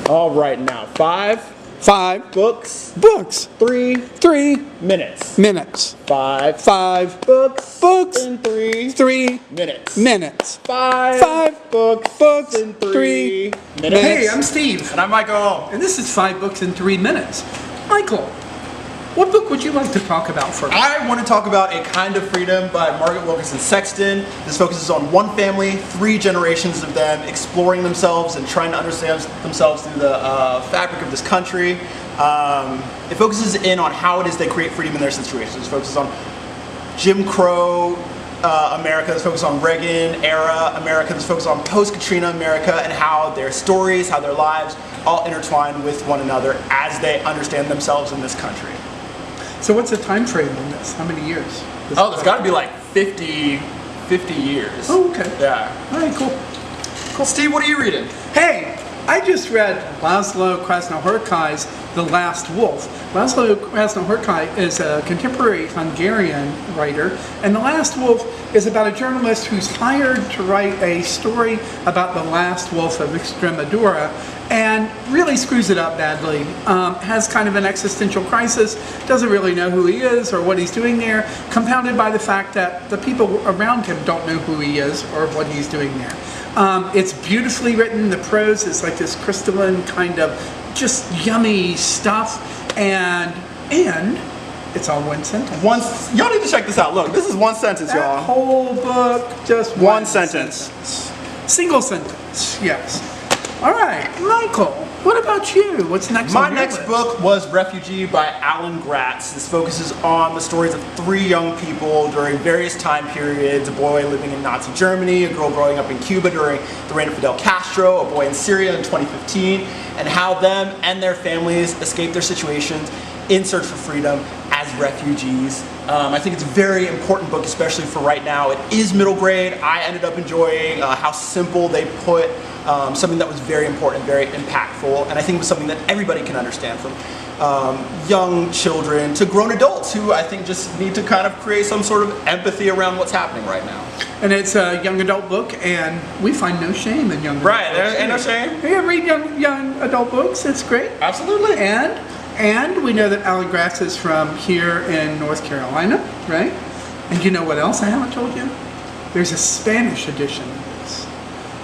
All right, now 5 books, 3 minutes. 5 books, in 3 minutes. 5 books, in 3 minutes. Hey, I'm Steve. And I'm Michael. And this is 5 books in 3 minutes. Michael, what book would you like to talk about first? I want to talk about A Kind of Freedom by Margaret Wilkerson Sexton. This focuses on one family, 3 generations of them exploring themselves and trying to understand themselves through the fabric of this country. It focuses in on how it is they create freedom in their situations. It focuses on Jim Crow America, it's focused on Reagan era America, it's focused on post-Katrina America, and how their stories, how their lives all intertwine with one another as they understand themselves in this country. So what's the time frame on this? How many years? Oh, there's got to be like 50 years. Oh, okay. Yeah. All right, cool. Steve, what are you reading? Hey, I just read Laszlo Krasznahortai's The Last Wolf. Laszlo Krasznahortai is a contemporary Hungarian writer, and The Last Wolf is about a journalist who's hired to write a story about the last wolf of Extremadura, and really screws it up badly. Has kind of an existential crisis, doesn't really know who he is or what he's doing there, compounded by the fact that the people around him don't know who he is or what he's doing there. It's beautifully written. The prose is like this crystalline kind of just yummy stuff, and it's all one sentence. Y'all need to check this out. Look, this is one sentence, That y'all. whole book, just One sentence. Single sentence, yes. All right, Michael, what about you? What's next My on your next list? book was Refugee by Gratz. This focuses on the stories of 3 young people during various time periods: a boy living in Nazi Germany, a girl growing up in Cuba during the reign of Fidel Castro, a boy in Syria in 2015, and how them and their families escape their situations in search for freedom as refugees. I think it's a very important book, especially for right now. It is middle grade. I ended up enjoying how simple they put something that was very important, very impactful, and I think it was something that everybody can understand, from young children to grown adults who I think just need to kind of create some sort of empathy around what's happening right now. And it's a young adult book, and we find no shame in young adult books. Right, there ain't no shame. Yeah, read young adult books, it's great. Absolutely. And we know that Gratz is from here in North Carolina, right? And you know what else I haven't told you? There's a Spanish edition of this.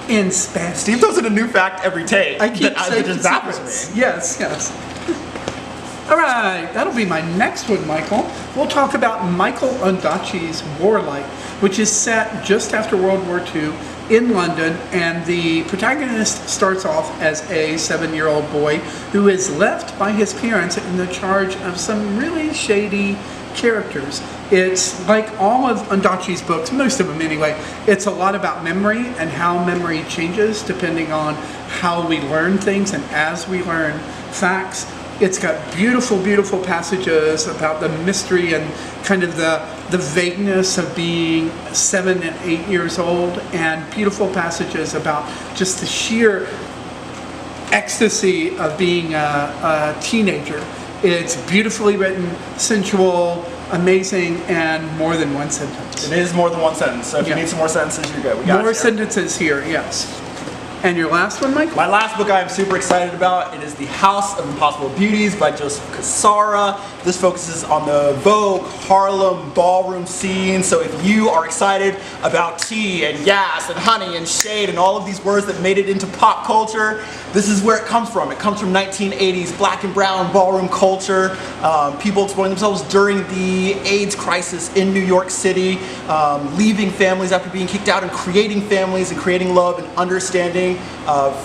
In Spanish. Steve throws in a new fact every take. I keep saying that just baffles me. Yes. All right, that'll be my next one, Michael. We'll talk about Michael Ondaatje's Warlight, which is set just after World War II in London, and the protagonist starts off as a 7-year-old boy who is left by his parents in the charge of some really shady characters. It's like all of Ondaatje's books, most of them anyway, it's a lot about memory and how memory changes depending on how we learn things and as we learn facts. It's got beautiful, beautiful passages about the mystery and kind of the vagueness of being 7 and 8 years old, and beautiful passages about just the sheer ecstasy of being a teenager. It's beautifully written, sensual, amazing, and more than one sentence. It is more than one sentence, so if you need some more sentences, you're good. We got more it here. sentences here, yes. And your last one, Michael? My last book I am super excited about. It is The House of Impossible Beauties by Joseph Cassara. This focuses on the Vogue Harlem ballroom scene. So if you are excited about tea and gas and honey and shade and all of these words that made it into pop culture, this is where it comes from. It comes from 1980s black and brown ballroom culture. People exploring themselves during the AIDS crisis in New York City, leaving families after being kicked out and creating families and creating love and understanding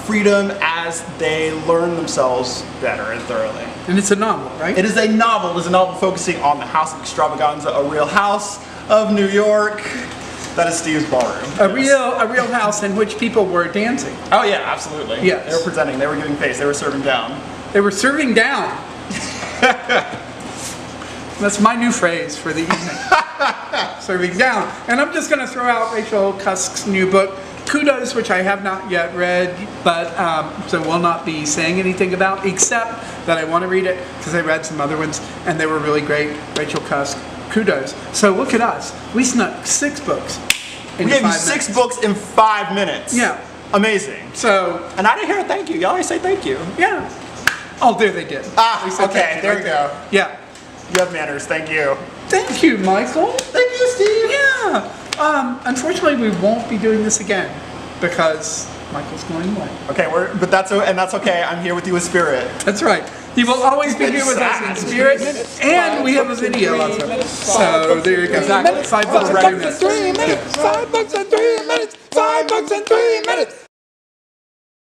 freedom as they learn themselves better and thoroughly. And it's a novel, right? It is a novel. It is a novel focusing on the House of Extravaganza, a real house of New York. That is Steve's ballroom. A real house in which people were dancing. Oh yeah, absolutely. Yes. They were presenting, they were giving face, they were serving down. They were serving down. That's my new phrase for the evening. Serving down. And I'm just going to throw out Rachel Cusk's new book, Kudos, which I have not yet read, but so will not be saying anything about, except that I want to read it because I read some other ones and they were really great. Rachel Cusk, Kudos. So look at us. We snuck 6 books in 5 minutes. We gave you 6 books in 5 minutes. Yeah. Amazing. So, And I didn't hear a thank you. Y'all always say thank you. yeah. Oh, there they did. Ah, We said okay, thank you there right we go. Yeah. You have manners. Thank you. Thank you, Michael. Thank you, Steve. Yeah. Unfortunately, we won't be doing this again because Michael's going away. Okay, but that's okay. I'm here with you in spirit. That's right. He will always be here with us in spirit, and we have a video of him. So there you go. Exactly. $5 and 3 minutes. $5 and 3 minutes. $5 and 3 minutes. $5 and 3 minutes.